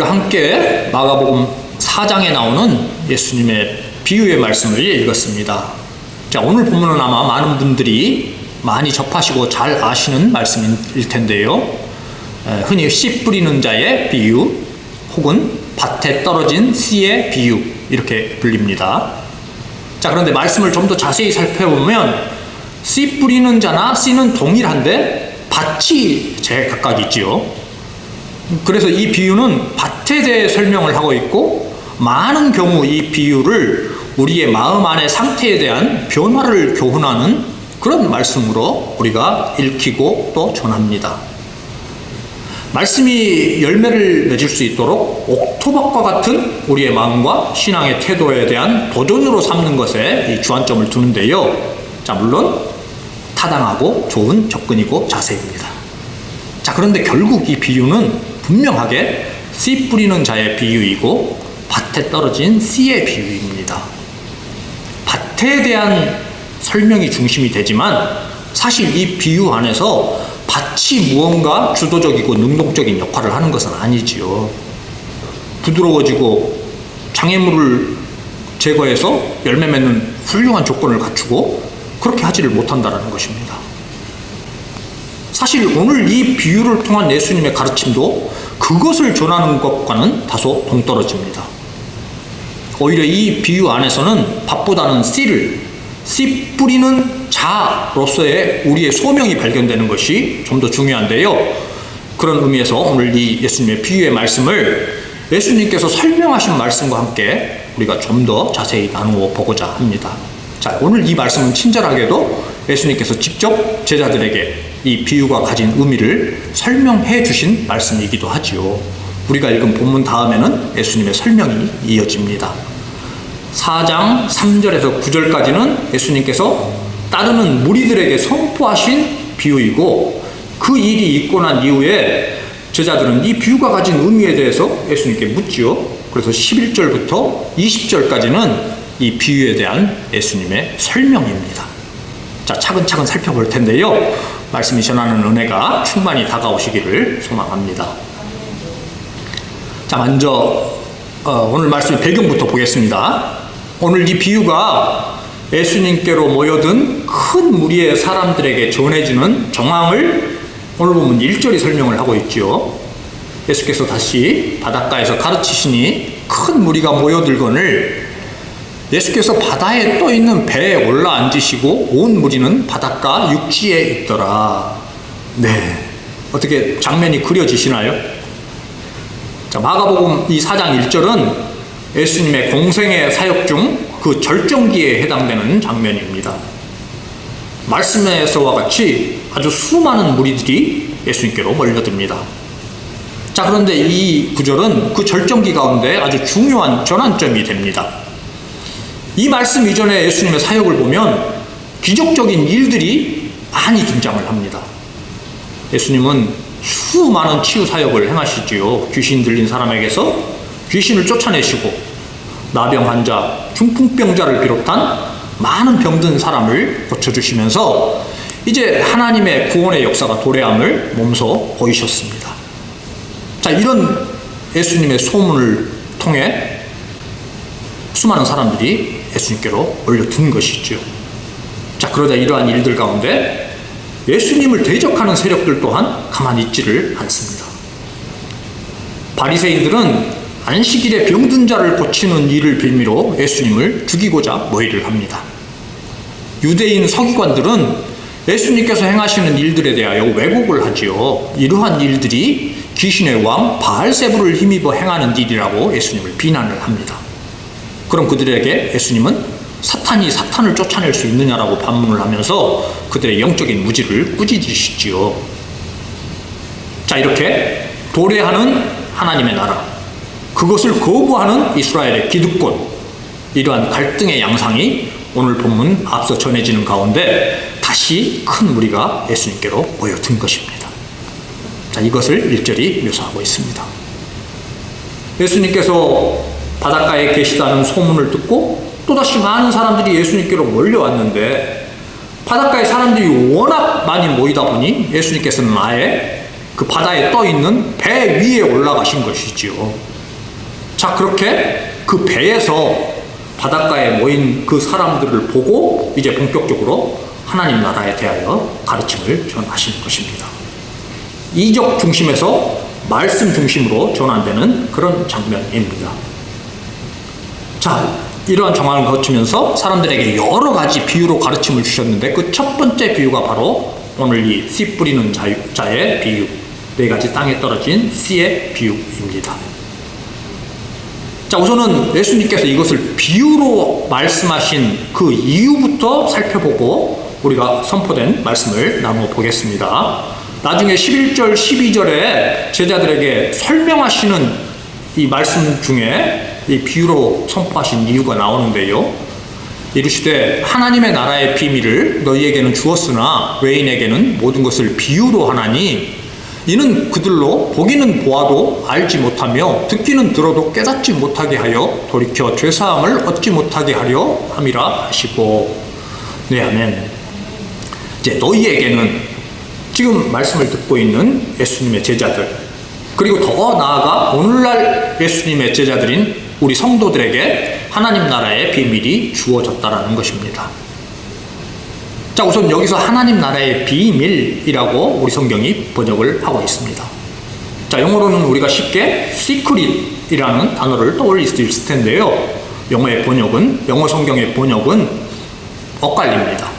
우리가 함께 마가복음 4장에 나오는 예수님의 비유의 말씀을 읽었습니다. 자, 오늘 본문은 아마 많은 분들이 많이 접하시고 잘 아시는 말씀일 텐데요. 흔히 씨 뿌리는 자의 비유 혹은 밭에 떨어진 씨의 비유 이렇게 불립니다. 자, 그런데 말씀을 좀 더 자세히 살펴보면 씨 뿌리는 자나 씨는 동일한데 밭이 제각각이지요. 그래서 이 비유는 밭에 대해 설명을 하고 있고 많은 경우 이 비유를 우리의 마음 안의 상태에 대한 변화를 교훈하는 그런 말씀으로 우리가 읽히고 또 전합니다. 말씀이 열매를 맺을 수 있도록 옥토밭과 같은 우리의 마음과 신앙의 태도에 대한 도전으로 삼는 것에 이 주안점을 두는데요. 자, 물론 타당하고 좋은 접근이고 자세입니다. 자, 그런데 결국 이 비유는 분명하게 씨 뿌리는 자의 비유이고 밭에 떨어진 씨의 비유입니다. 밭에 대한 설명이 중심이 되지만 사실 이 비유 안에서 밭이 무언가 주도적이고 능동적인 역할을 하는 것은 아니지요. 부드러워지고 장애물을 제거해서 열매 맺는 훌륭한 조건을 갖추고 그렇게 하지를 못한다는 것입니다. 사실 오늘 이 비유를 통한 예수님의 가르침도 그것을 전하는 것과는 다소 동떨어집니다. 오히려 이 비유 안에서는 밭보다는 씨 뿌리는 자로서의 우리의 소명이 발견되는 것이 좀 더 중요한데요. 그런 의미에서 오늘 이 예수님의 비유의 말씀을 예수님께서 설명하신 말씀과 함께 우리가 좀 더 자세히 나누어 보고자 합니다. 자, 오늘 이 말씀은 친절하게도 예수님께서 직접 제자들에게 이 비유가 가진 의미를 설명해 주신 말씀이기도 하지요. 우리가 읽은 본문 다음에는 예수님의 설명이 이어집니다. 4장 3절에서 9절까지는 예수님께서 따르는 무리들에게 선포하신 비유이고 그 일이 있고 난 이후에 제자들은 이 비유가 가진 의미에 대해서 예수님께 묻지요. 그래서 11절부터 20절까지는 이 비유에 대한 예수님의 설명입니다. 자, 차근차근 살펴볼 텐데요. 말씀이 전하는 은혜가 충만히 다가오시기를 소망합니다. 자, 먼저 오늘 말씀의 배경부터 보겠습니다. 오늘 이 비유가 예수님께로 모여든 큰 무리의 사람들에게 전해지는 정황을 오늘 보면 1절이 설명을 하고 있죠. 예수께서 다시 바닷가에서 가르치시니 큰 무리가 모여들거늘 예수께서 바다에 떠 있는 배에 올라 앉으시고 온 무리는 바닷가 육지에 있더라. 네, 어떻게 장면이 그려지시나요? 자, 마가복음 이 4장 1절은 예수님의 공생의 사역 중 그 절정기에 해당되는 장면입니다. 말씀에서와 같이 아주 수많은 무리들이 예수님께로 몰려듭니다. 자, 그런데 이 구절은 그 절정기 가운데 아주 중요한 전환점이 됩니다. 이 말씀 이전에 예수님의 사역을 보면 기적적인 일들이 많이 등장을 합니다. 예수님은 수많은 치유 사역을 행하시지요. 귀신 들린 사람에게서 귀신을 쫓아내시고 나병 환자, 중풍병자를 비롯한 많은 병든 사람을 고쳐주시면서 이제 하나님의 구원의 역사가 도래함을 몸소 보이셨습니다. 자, 이런 예수님의 소문을 통해 수많은 사람들이 예수님께로 몰려든 것이죠. 자, 그러자 이러한 일들 가운데 예수님을 대적하는 세력들 또한 가만히 있지를 않습니다. 바리새인들은 안식일에 병든 자를 고치는 일을 빌미로 예수님을 죽이고자 모의를 합니다. 유대인 서기관들은 예수님께서 행하시는 일들에 대하여 왜곡을 하지요. 이러한 일들이 귀신의 왕 바알세불을 힘입어 행하는 일이라고 예수님을 비난을 합니다. 그럼 그들에게 예수님은 사탄이 사탄을 쫓아낼 수 있느냐라고 반문을 하면서 그들의 영적인 무지를 꾸짖으시지요. 자, 이렇게 도래하는 하나님의 나라, 그것을 거부하는 이스라엘의 기득권, 이러한 갈등의 양상이 오늘 본문 앞서 전해지는 가운데 다시 큰 무리가 예수님께로 모여든 것입니다. 자, 이것을 1절이 묘사하고 있습니다. 예수님께서 바닷가에 계시다는 소문을 듣고 또다시 많은 사람들이 예수님께로 몰려왔는데 바닷가에 사람들이 워낙 많이 모이다 보니 예수님께서는 아예 그 바다에 떠 있는 배 위에 올라가신 것이지요. 자, 그렇게 그 배에서 바닷가에 모인 그 사람들을 보고 이제 본격적으로 하나님 나라에 대하여 가르침을 전하시는 것입니다. 이적 중심에서 말씀 중심으로 전환되는 그런 장면입니다. 자, 이러한 정황을 거치면서 사람들에게 여러 가지 비유로 가르침을 주셨는데 그 첫 번째 비유가 바로 오늘 이 씨 뿌리는 자의 비유, 4가지 땅에 떨어진 씨의 비유입니다. 자, 우선은 예수님께서 이것을 비유로 말씀하신 그 이유부터 살펴보고 우리가 선포된 말씀을 나누어 보겠습니다. 나중에 11절, 12절에 제자들에게 설명하시는 이 말씀 중에 이 비유로 선포하신 이유가 나오는데요. 이르시되 하나님의 나라의 비밀을 너희에게는 주었으나 외인에게는 모든 것을 비유로 하나니 이는 그들로 보기는 보아도 알지 못하며 듣기는 들어도 깨닫지 못하게 하여 돌이켜 죄사함을 얻지 못하게 하려 함이라 하시고. 네, 아멘. 이제 너희에게는 지금 말씀을 듣고 있는 예수님의 제자들, 그리고 더 나아가 오늘날 예수님의 제자들인 우리 성도들에게 하나님 나라의 비밀이 주어졌다라는 것입니다. 자, 우선 여기서 하나님 나라의 비밀이라고 우리 성경이 번역을 하고 있습니다. 자, 영어로는 우리가 쉽게 secret이라는 단어를 떠올릴 수 있을 텐데요. 영어 성경의 번역은 엇갈립니다.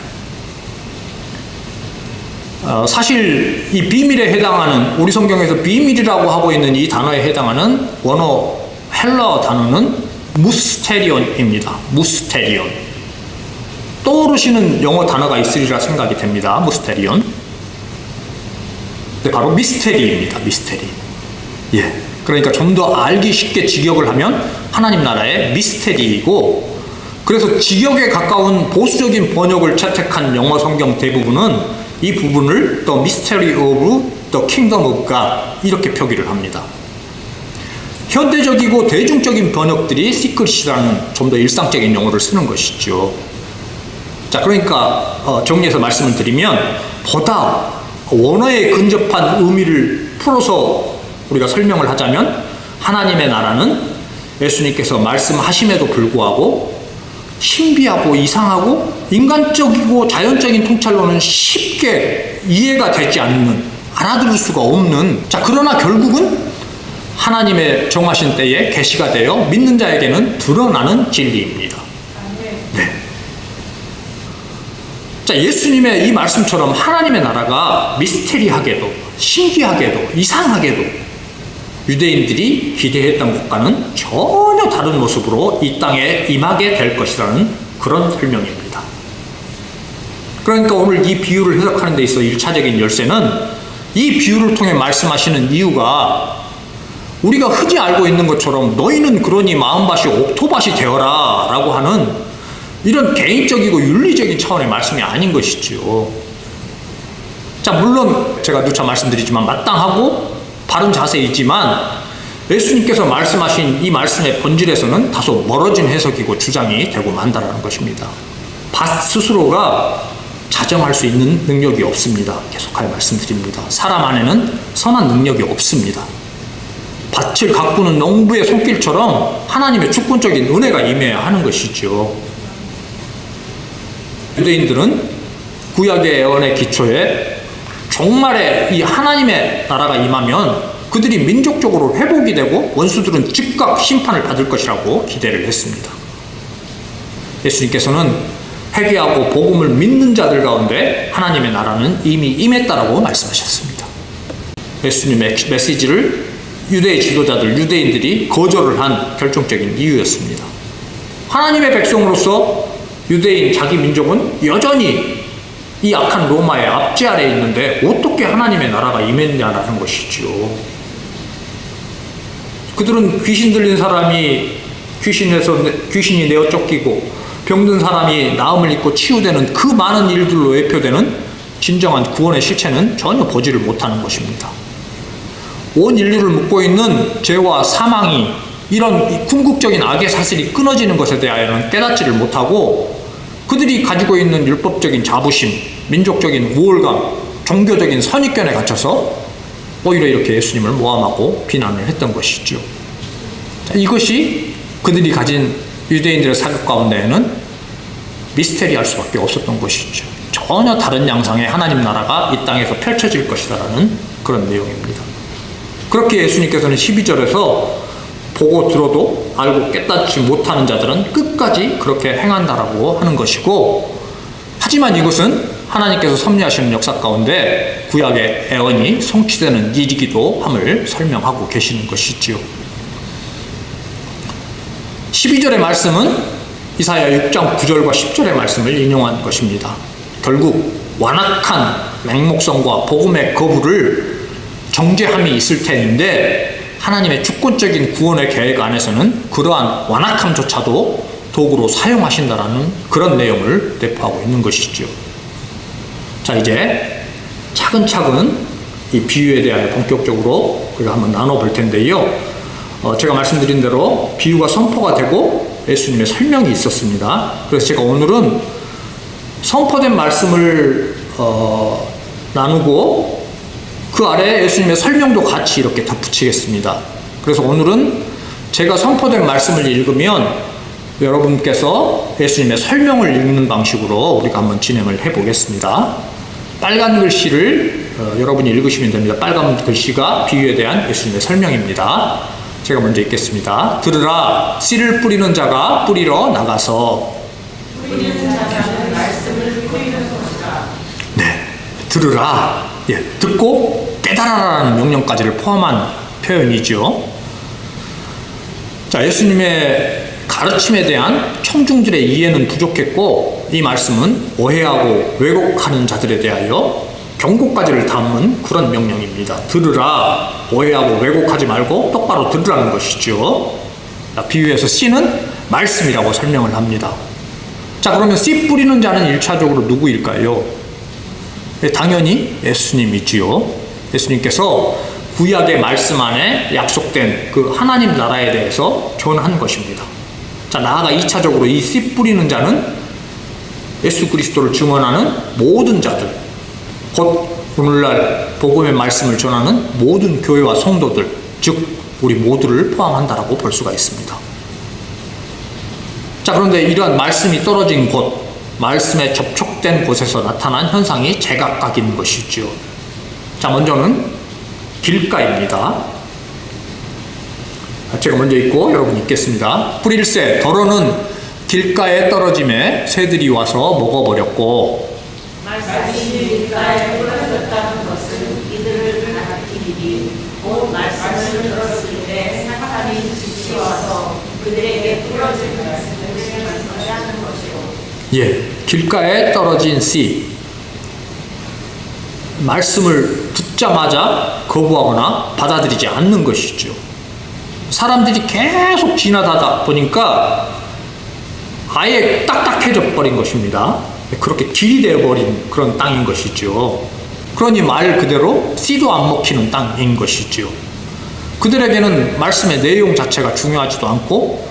사실 이 비밀에 해당하는, 우리 성경에서 비밀이라고 하고 있는 이 단어에 해당하는 원어 헬러 단어는 무스테리온입니다. 무스테리온. 떠오르시는 영어 단어가 있으리라 생각이 됩니다. 무스테리온. 네, 바로 미스테리입니다. 미스테리. 예. 그러니까 좀 더 알기 쉽게 직역을 하면 하나님 나라의 미스테리이고, 그래서 직역에 가까운 보수적인 번역을 채택한 영어 성경 대부분은 이 부분을 The Mystery of the Kingdom of God 이렇게 표기를 합니다. 현대적이고 대중적인 번역들이 시크릿이라는 좀 더 일상적인 용어를 쓰는 것이죠. 자, 그러니까 정리해서 말씀을 드리면 보다 원어에 근접한 의미를 풀어서 우리가 설명을 하자면 하나님의 나라는 예수님께서 말씀하심에도 불구하고 신비하고 이상하고 인간적이고 자연적인 통찰로는 쉽게 이해가 되지 않는, 알아들을 수가 없는, 자, 그러나 결국은 하나님의 정하신 때에 계시가 되어 믿는 자에게는 드러나는 진리입니다. 네. 자, 예수님의 이 말씀처럼 하나님의 나라가 미스테리하게도, 신기하게도, 이상하게도 유대인들이 기대했던 것과는 전혀 다른 모습으로 이 땅에 임하게 될 것이라는 그런 설명입니다. 그러니까 오늘 이 비유를 해석하는 데 있어 1차적인 열쇠는 이 비유를 통해 말씀하시는 이유가 우리가 흔히 알고 있는 것처럼 너희는 그러니 마음밭이 옥토밭이 되어라 라고 하는 이런 개인적이고 윤리적인 차원의 말씀이 아닌 것이죠. 자, 물론 제가 누차 말씀드리지만 마땅하고 바른 자세이지만 예수님께서 말씀하신 이 말씀의 본질에서는 다소 멀어진 해석이고 주장이 되고 만다라는 것입니다. 밭 스스로가 자정할 수 있는 능력이 없습니다. 계속하여 말씀드립니다. 사람 안에는 선한 능력이 없습니다. 밭을 가꾸는 농부의 손길처럼 하나님의 주권적인 은혜가 임해야 하는 것이죠. 유대인들은 구약의 예언의 기초에 종말에 이 하나님의 나라가 임하면 그들이 민족적으로 회복이 되고 원수들은 즉각 심판을 받을 것이라고 기대를 했습니다. 예수님께서는 회개하고 복음을 믿는 자들 가운데 하나님의 나라는 이미 임했다라고 말씀하셨습니다. 예수님의 메시지를 유대의 지도자들, 유대인들이 거절을 한 결정적인 이유였습니다. 하나님의 백성으로서 유대인 자기 민족은 여전히 이 악한 로마의 압제 아래에 있는데 어떻게 하나님의 나라가 임했냐라는 것이죠. 그들은 귀신 들린 사람이 귀신이 내어 쫓기고 병든 사람이 나음을 입고 치유되는 그 많은 일들로 외표되는 진정한 구원의 실체는 전혀 보지를 못하는 것입니다. 온 인류를 묶고 있는 죄와 사망이, 이런 궁극적인 악의 사슬이 끊어지는 것에 대하여는 깨닫지를 못하고 그들이 가지고 있는 율법적인 자부심, 민족적인 우월감, 종교적인 선입견에 갇혀서 오히려 이렇게 예수님을 모함하고 비난을 했던 것이죠. 자, 이것이 그들이 가진 유대인들의 사격 가운데에는 미스테리할 수밖에 없었던 것이죠. 전혀 다른 양상의 하나님 나라가 이 땅에서 펼쳐질 것이다라는 그런 내용입니다. 그렇게 예수님께서는 12절에서 보고 들어도 알고 깨닫지 못하는 자들은 끝까지 그렇게 행한다라고 하는 것이고, 하지만 이것은 하나님께서 섭리하시는 역사 가운데 구약의 애언이 성취되는 일이기도 함을 설명하고 계시는 것이지요. 12절의 말씀은 이사야 6장 9절과 10절의 말씀을 인용한 것입니다. 결국 완악한 맹목성과 복음의 거부를 정죄함이 있을 텐데, 하나님의 주권적인 구원의 계획 안에서는 그러한 완악함조차도 도구로 사용하신다라는 그런 내용을 내포하고 있는 것이죠. 자, 이제 차근차근 이 비유에 대하여 본격적으로 우리가 한번 나눠볼 텐데요. 제가 말씀드린 대로 비유가 선포가 되고 예수님의 설명이 있었습니다. 그래서 제가 오늘은 선포된 말씀을 나누고 그 아래 예수님의 설명도 같이 이렇게 덧붙이겠습니다. 그래서 오늘은 제가 선포된 말씀을 읽으면 여러분께서 예수님의 설명을 읽는 방식으로 우리가 한번 진행을 해보겠습니다. 빨간 글씨를 여러분이 읽으시면 됩니다. 빨간 글씨가 비유에 대한 예수님의 설명입니다. 제가 먼저 읽겠습니다. 들으라, 씨를 뿌리는 자가 뿌리러 나가서. 뿌리는 자가 말씀을 뿌리는 것이다. 네, 들으라. 예, 듣고 깨달아라는 명령까지를 포함한 표현이죠. 자, 예수님의 가르침에 대한 청중들의 이해는 부족했고, 이 말씀은 오해하고 왜곡하는 자들에 대하여 경고까지를 담은 그런 명령입니다. 들으라, 오해하고 왜곡하지 말고 똑바로 들으라는 것이죠. 자, 비유에서 씨는 말씀이라고 설명을 합니다. 자, 그러면 씨 뿌리는 자는 1차적으로 누구일까요? 당연히 예수님이지요. 예수님께서 구약의 말씀 안에 약속된 그 하나님 나라에 대해서 전한 것입니다. 자, 나아가 2차적으로 이 씨 뿌리는 자는 예수 그리스도를 증언하는 모든 자들, 곧 오늘날 복음의 말씀을 전하는 모든 교회와 성도들, 즉 우리 모두를 포함한다라고 볼 수가 있습니다. 자, 그런데 이러한 말씀이 떨어진 곳, 말씀에 접촉된 곳에서 나타난 현상이 제각각인 것이죠. 자, 먼저는 길가입니다. 제가 먼저 읽고 여러분 읽겠습니다. 뿌릴새 더러는 길가에 떨어짐에 새들이 와서 먹어버렸고, 말씀이 길가에 뿌려졌다는 것은 이들을 가리키니 곧 말씀을 들었을 때 사탄이 즉시 와서 그들에게 뿌려진 말씀을 말씀하는 것이요. 예, 길가에 떨어진 씨, 말씀을 듣자마자 거부하거나 받아들이지 않는 것이죠. 사람들이 계속 지나다가 보니까 아예 딱딱해져 버린 것입니다. 그렇게 길이 되어버린 그런 땅인 것이죠. 그러니 말 그대로 씨도 안 먹히는 땅인 것이죠. 그들에게는 말씀의 내용 자체가 중요하지도 않고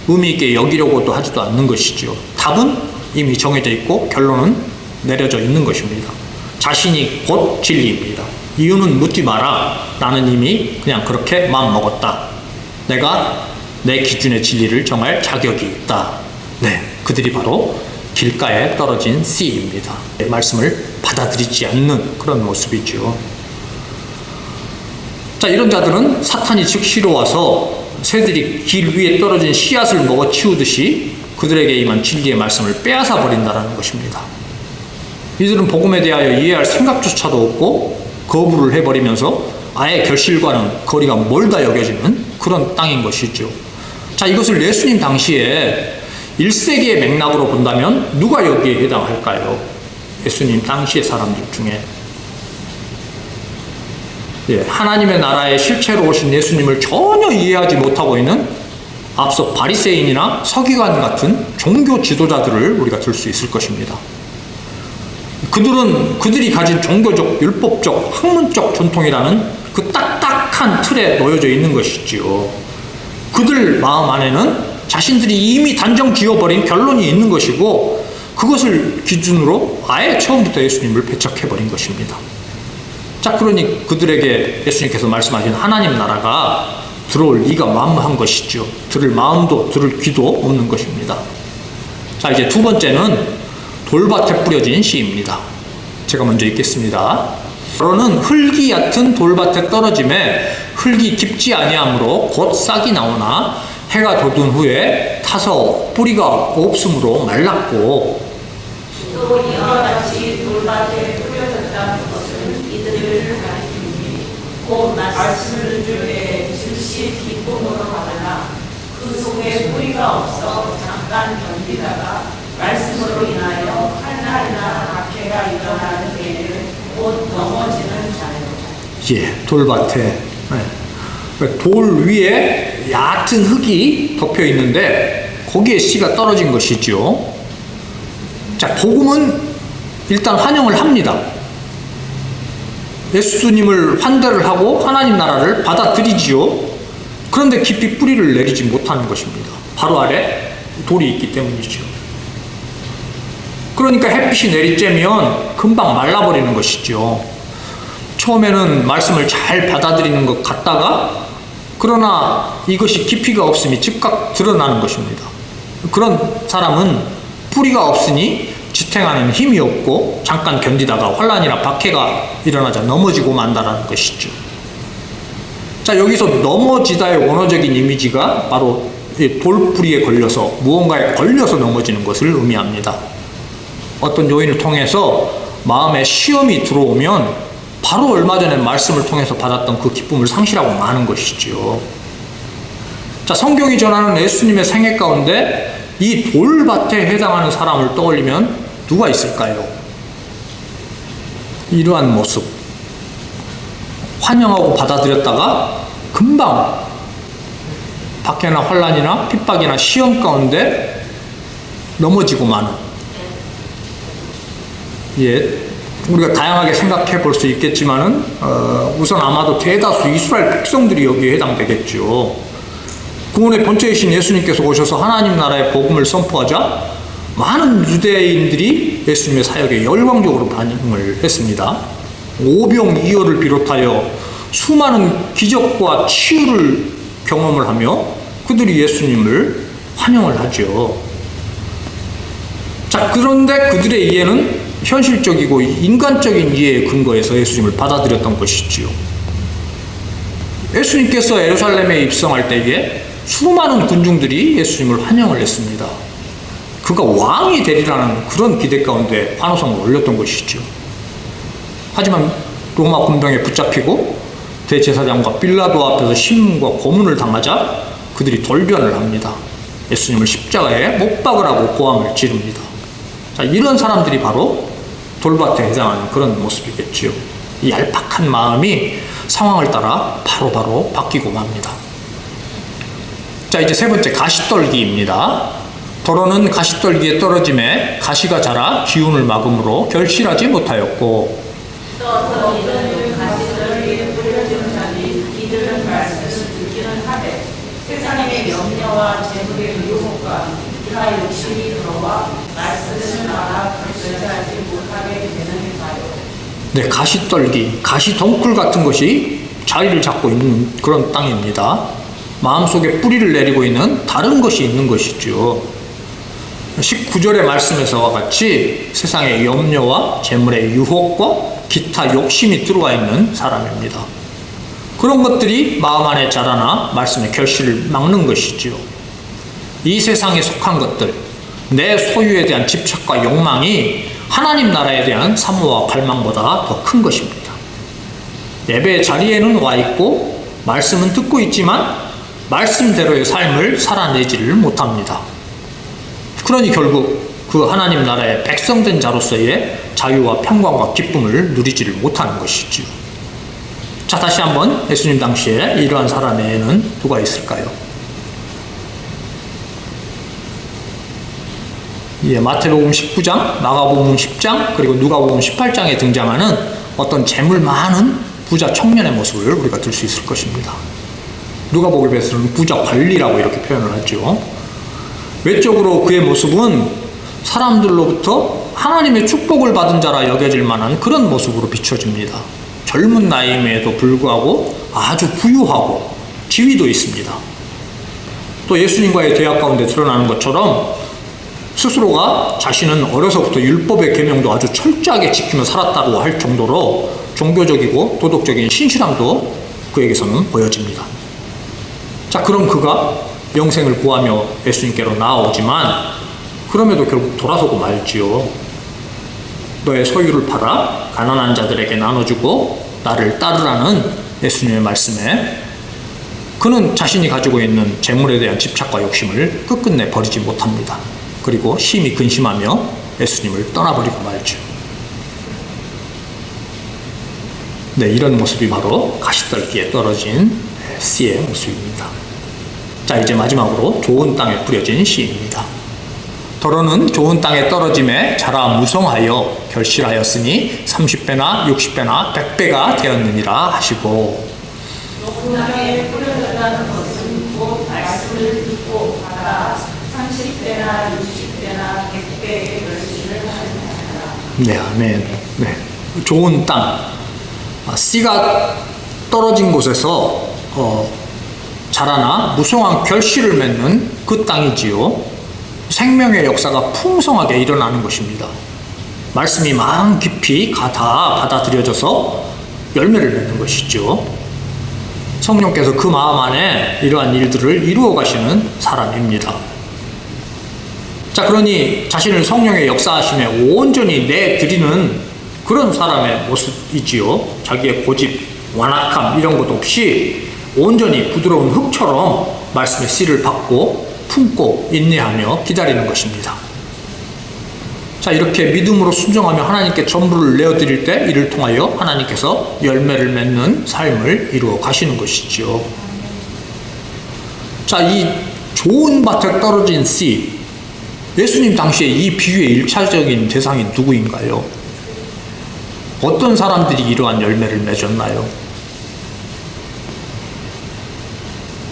의미 있게 여기려고도 하지도 않는 것이죠. 답은 이미 정해져 있고 결론은 내려져 있는 것입니다. 자신이 곧 진리입니다. 이유는 묻지 마라. 나는 이미 그냥 그렇게 마음 먹었다. 내가 내 기준의 진리를 정할 자격이 있다. 네, 그들이 바로 길가에 떨어진 씨입니다. 말씀을 받아들이지 않는 그런 모습이죠. 자, 이런 자들은 사탄이 즉시로 와서 새들이 길 위에 떨어진 씨앗을 먹어 치우듯이 그들에게 임한 진리의 말씀을 빼앗아 버린다는 것입니다. 이들은 복음에 대하여 이해할 생각조차도 없고 거부를 해버리면서 아예 결실과는 거리가 멀다 여겨지는 그런 땅인 것이죠. 자, 이것을 예수님 당시에 1세기의 맥락으로 본다면 누가 여기에 해당할까요? 예수님 당시의 사람들 중에 하나님의 나라에 실체로 오신 예수님을 전혀 이해하지 못하고 있는 앞서 바리새인이나 서기관 같은 종교 지도자들을 우리가 들 수 있을 것입니다. 그들이 가진 종교적, 율법적, 학문적 전통이라는 그 딱딱한 틀에 놓여져 있는 것이지요. 그들 마음 안에는 자신들이 이미 단정 지어버린 결론이 있는 것이고 그것을 기준으로 아예 처음부터 예수님을 배척해버린 것입니다. 자, 그러니 그들에게 예수님께서 말씀하신 하나님 나라가 들어올 리가 만무한 것이죠. 들을 마음도 들을 귀도 없는 것입니다. 자, 이제 두 번째는 돌밭에 뿌려진 씨입니다. 제가 먼저 읽겠습니다. 너는 흙이 얕은 돌밭에 떨어짐에 흙이 깊지 아니하므로 곧 싹이 나오나 해가 돋은 후에 타서 뿌리가 없으므로 말랐고, 또 이와 같이 돌밭에 뿌려졌다는 것은 이들을 가리키니 곧 말씀을 들에 즉시 기쁨으로 받으나 그 속에 뿌리가 없어 잠깐 견디다가 말씀으로 인하여 한날이나 박해가 일어나는 때에 곧 넘어지는 자요. 예, 돌밭에 돌 위에 얕은 흙이 덮여 있는데 거기에 씨가 떨어진 것이죠. 자, 복음은 일단 환영을 합니다. 예수님을 환대를 하고 하나님 나라를 받아들이지요. 그런데 깊이 뿌리를 내리지 못하는 것입니다. 바로 아래 돌이 있기 때문이죠. 그러니까 햇빛이 내리쬐면 금방 말라버리는 것이죠. 처음에는 말씀을 잘 받아들이는 것 같다가, 그러나 이것이 깊이가 없음이 즉각 드러나는 것입니다. 그런 사람은 뿌리가 없으니 지탱하는 힘이 없고 잠깐 견디다가 환난이나 박해가 일어나자 넘어지고 만다라는 것이죠. 자, 여기서 넘어지다의 원어적인 이미지가 바로 돌뿌리에 걸려서, 무언가에 걸려서 넘어지는 것을 의미합니다. 어떤 요인을 통해서 마음에 시험이 들어오면 바로 얼마 전에 말씀을 통해서 받았던 그 기쁨을 상실하고 마는 것이죠. 자, 성경이 전하는 예수님의 생애 가운데 이 돌밭에 해당하는 사람을 떠올리면 누가 있을까요? 이러한 모습, 환영하고 받아들였다가 금방 박해나 환난이나 핍박이나 시험 가운데 넘어지고 마는, 우리가 다양하게 생각해 볼 수 있겠지만은 우선 아마도 대다수 이스라엘 백성들이 여기에 해당되겠죠. 구원의 본체이신 예수님께서 오셔서 하나님 나라의 복음을 선포하자 많은 유대인들이 예수님의 사역에 열광적으로 반응을 했습니다. 오병이어를 비롯하여 수많은 기적과 치유를 경험을 하며 그들이 예수님을 환영을 하죠. 자, 그런데 그들의 이해는 현실적이고 인간적인 이해에 근거해서 예수님을 받아들였던 것이지요. 예수님께서 예루살렘에 입성할 때에 수많은 군중들이 예수님을 환영을 했습니다. 그가 왕이 되리라는 그런 기대 가운데 환호성을 올렸던 것이죠. 하지만 로마 군병에 붙잡히고 대제사장과 빌라도 앞에서 신문과 고문을 당하자 그들이 돌변을 합니다. 예수님을 십자가에 못 박으라고 고함을 지릅니다. 자, 이런 사람들이 바로 돌밭에 해당하는 그런 모습이겠지요. 이 얄팍한 마음이 상황을 따라 바로바로 바뀌고 맙니다. 자, 이제 세 번째, 가시떨기입니다. 더러는 가시떨기에 떨어짐에 가시가 자라 기운을 막음으로 결실하지 못하였고, 또 이들은 가시떨기에 뿌려진 자니 이들은 말씀을 듣기는 하되 세상의 염려와 재물의 유혹과 이하 욕심이 들어와 말씀을 알아 결실하지 못하게 되는 자요. 네, 가시떨기, 가시덩굴 같은 것이 자리를 잡고 있는 그런 땅입니다. 마음속에 뿌리를 내리고 있는 다른 것이 있는 것이죠. 19절의 말씀에서와 같이 세상의 염려와 재물의 유혹과 기타 욕심이 들어와 있는 사람입니다. 그런 것들이 마음 안에 자라나 말씀의 결실을 막는 것이죠. 이 세상에 속한 것들, 내 소유에 대한 집착과 욕망이 하나님 나라에 대한 사모와 갈망보다 더 큰 것입니다. 예배의 자리에는 와 있고 말씀은 듣고 있지만 말씀대로의 삶을 살아내지를 못합니다. 그러니 결국 그 하나님 나라의 백성된 자로서의 자유와 평강과 기쁨을 누리지를 못하는 것이죠. 자, 다시 한번 예수님 당시에 이러한 사람에는 누가 있을까요? 마태복음 19장, 마가복음 10장, 그리고 누가복음 18장에 등장하는 어떤 재물 많은 부자 청년의 모습을 우리가 들 수 있을 것입니다. 누가복음에서는 부자 관리라고 이렇게 표현을 하죠. 외적으로 그의 모습은 사람들로부터 하나님의 축복을 받은 자라 여겨질 만한 그런 모습으로 비춰집니다. 젊은 나이임에도 불구하고 아주 부유하고 지위도 있습니다. 또 예수님과의 대화 가운데 드러나는 것처럼 스스로가 자신은 어려서부터 율법의 계명도 아주 철저하게 지키며 살았다고 할 정도로 종교적이고 도덕적인 신실함도 그에게서는 보여집니다. 자, 그럼 그가 영생을 구하며 예수님께로 나아오지만 그럼에도 결국 돌아서고 말지요. 너의 소유를 팔아 가난한 자들에게 나눠주고 나를 따르라는 예수님의 말씀에 그는 자신이 가지고 있는 재물에 대한 집착과 욕심을 끝끝내 버리지 못합니다. 그리고 심히 근심하며 예수님을 떠나버리고 말죠. 네, 이런 모습이 바로 가시떨기에 떨어진 씨의 모습입니다. 자, 이제 마지막으로 좋은 땅에 뿌려진 씨입니다. 더러는 좋은 땅에 떨어짐에 자라 무성하여 결실하였으니 30배나 60배나 100배가 되었느니라 하시고, 좋은 땅에 뿌려졌다는 것은 곧 말씀을 듣고 받아 30배나 60배나 100배의 결실을 하느니라. 네, 아멘. 네, 좋은 땅, 씨가 떨어진 곳에서 자라나 무성한 결실을 맺는 그 땅이지요. 생명의 역사가 풍성하게 일어나는 것입니다. 말씀이 마음 깊이 다 받아들여져서 열매를 맺는 것이죠. 성령께서 그 마음 안에 이러한 일들을 이루어 가시는 사람입니다. 자, 그러니 자신을 성령의 역사하심에 온전히 내드리는 그런 사람의 모습이지요. 자기의 고집, 완악함 이런 것 없이 온전히 부드러운 흙처럼 말씀의 씨를 받고 품고 인내하며 기다리는 것입니다. 자, 이렇게 믿음으로 순종하며 하나님께 전부를 내어드릴 때 이를 통하여 하나님께서 열매를 맺는 삶을 이루어 가시는 것이죠. 자, 이 좋은 밭에 떨어진 씨, 예수님 당시에 이 비유의 1차적인 대상이 누구인가요? 어떤 사람들이 이러한 열매를 맺었나요?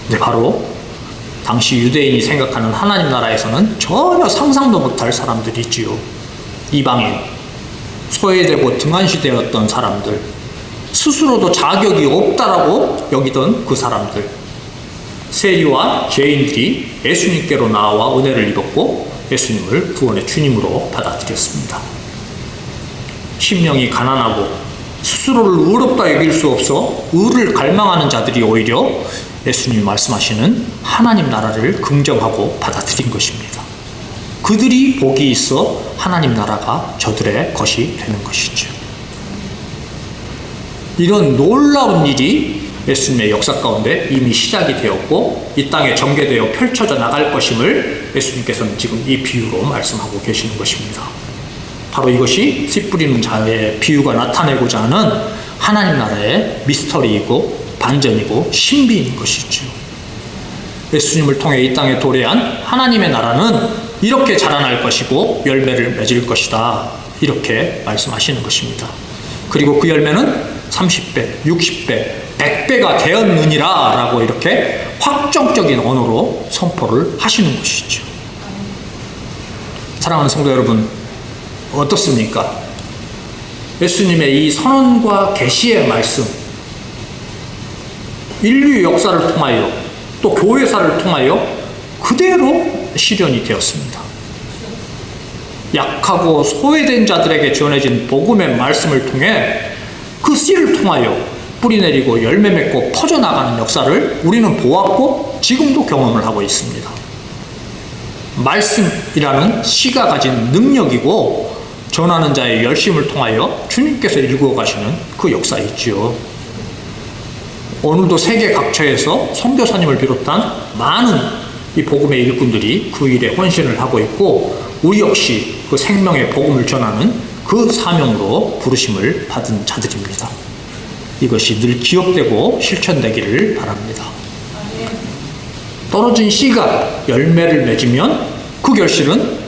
네, 바로 당시 유대인이 생각하는 하나님 나라에서는 전혀 상상도 못할 사람들이지요. 이방인, 소외되고 등한시되었던 사람들, 스스로도 자격이 없다라고 여기던 그 사람들, 세리와 죄인들이 예수님께로 나와 은혜를 입었고 예수님을 구원의 주님으로 받아들였습니다. 심령이 가난하고 스스로를 의롭다 여길 수 없어 의를 갈망하는 자들이 오히려 예수님이 말씀하시는 하나님 나라를 긍정하고 받아들인 것입니다. 그들이 복이 있어 하나님 나라가 저들의 것이 되는 것이죠. 이런 놀라운 일이 예수님의 역사 가운데 이미 시작이 되었고 이 땅에 전개되어 펼쳐져 나갈 것임을 예수님께서는 지금 이 비유로 말씀하고 계시는 것입니다. 바로 이것이 씨 뿌리는 자의 비유가 나타내고자 하는 하나님 나라의 미스터리이고 반전이고 신비인 것이죠. 예수님을 통해 이 땅에 도래한 하나님의 나라는 이렇게 자라날 것이고 열매를 맺을 것이다, 이렇게 말씀하시는 것입니다. 그리고 그 열매는 30배, 60배, 100배가 되었느니라 라고 이렇게 확정적인 언어로 선포를 하시는 것이죠. 사랑하는 성도 여러분, 어떻습니까? 예수님의 이 선언과 계시의 말씀, 인류 역사를 통하여 또 교회사를 통하여 그대로 실현이 되었습니다. 약하고 소외된 자들에게 전해진 복음의 말씀을 통해 그 씨를 통하여 뿌리내리고 열매 맺고 퍼져나가는 역사를 우리는 보았고 지금도 경험을 하고 있습니다. 말씀이라는 씨가 가진 능력이고 전하는 자의 열심을 통하여 주님께서 일구어 가시는 그 역사이지요. 오늘도 세계 각처에서 선교사님을 비롯한 많은 이 복음의 일꾼들이 그 일에 헌신을 하고 있고 우리 역시 그 생명의 복음을 전하는 그 사명으로 부르심을 받은 자들입니다. 이것이 늘 기억되고 실천되기를 바랍니다. 떨어진 씨가 열매를 맺으면 그 결실은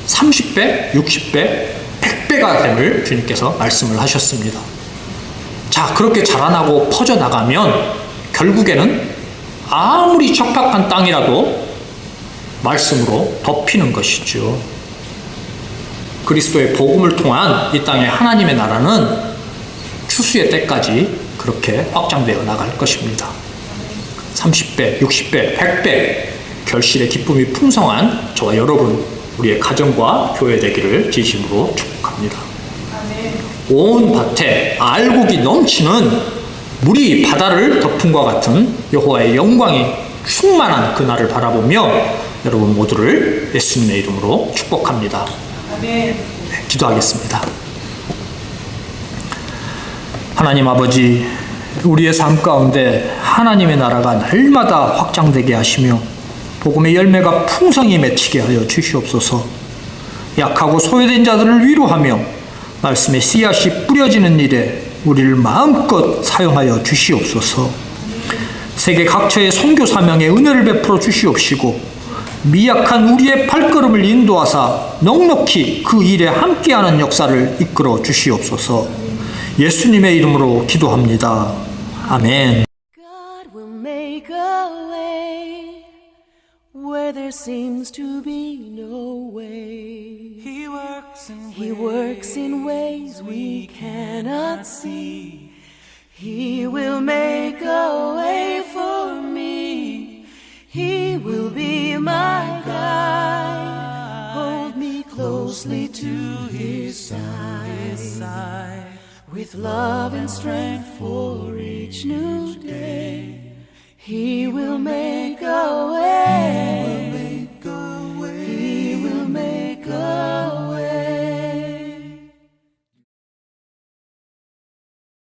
30배, 60배, 100배가 됨을 주님께서 말씀을 하셨습니다. 자, 그렇게 자라나고 퍼져나가면 결국에는 아무리 척박한 땅이라도 말씀으로 덮이는 것이죠. 그리스도의 복음을 통한 이 땅의 하나님의 나라는 추수의 때까지 그렇게 확장되어 나갈 것입니다. 30배, 60배, 100배 결실의 기쁨이 풍성한 저와 여러분, 우리의 가정과 교회 되기를 진심으로 축복합니다. 온 밭에 알곡이 넘치는 물이 바다를 덮음과 같은 여호와의 영광이 충만한 그날을 바라보며 여러분 모두를 예수님의 이름으로 축복합니다. 네, 기도하겠습니다. 하나님 아버지, 우리의 삶 가운데 하나님의 나라가 날마다 확장되게 하시며 복음의 열매가 풍성히 맺히게 하여 주시옵소서. 약하고 소외된 자들을 위로하며 말씀의 씨앗이 뿌려지는 일에 우리를 마음껏 사용하여 주시옵소서. 세계 각처의 선교 사명에 은혜를 베풀어 주시옵시고 미약한 우리의 발걸음을 인도하사 넉넉히 그 일에 함께하는 역사를 이끌어 주시옵소서. 예수님의 이름으로 기도합니다. 아멘. God will make a way where there seems to be no way. He works in ways we cannot see. He will make a way for me. He will be my guide. Hold me closely to his side. With love and strength for each new